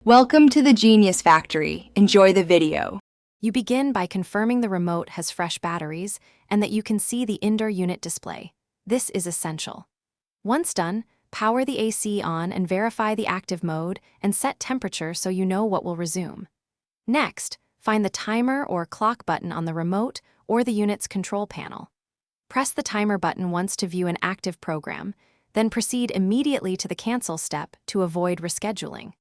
Welcome to the Genius Factory. Enjoy the video. You begin by confirming the remote has fresh batteries and that you can see the indoor unit display. This is essential. Once done, power the AC on and verify the active mode and set temperature so you know what will resume. Next, find the timer or clock button on the remote or the unit's control panel. Press the timer button once to view an active program, then proceed immediately to the cancel step to avoid rescheduling.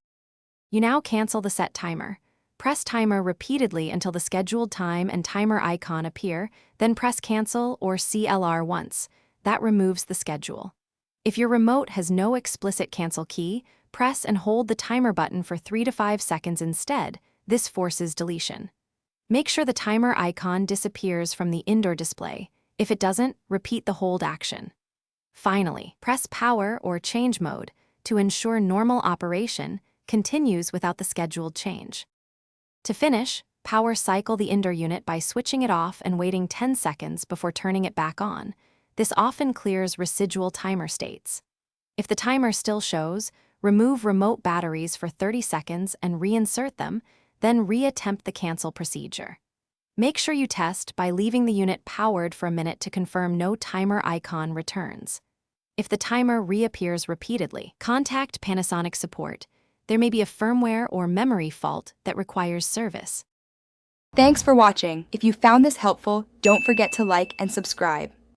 You now cancel the set timer. Press timer repeatedly until the scheduled time and timer icon appear, then press cancel or CLR once. That removes the schedule. If your remote has no explicit cancel key, press and hold the timer button for 3 to 5 seconds instead. This forces deletion. Make sure the timer icon disappears from the indoor display. If it doesn't, repeat the hold action. Finally, press power or change mode to ensure normal operation continues without the scheduled change. To finish, power cycle the indoor unit by switching it off and waiting 10 seconds before turning it back on. This often clears residual timer states. If the timer still shows, remove remote batteries for 30 seconds and reinsert them, then reattempt the cancel procedure. Make sure you test by leaving the unit powered for a minute to confirm no timer icon returns. If the timer reappears repeatedly, contact Panasonic support. There may be a firmware or memory fault that requires service. Thanks for watching. If you found this helpful, don't forget to like and subscribe.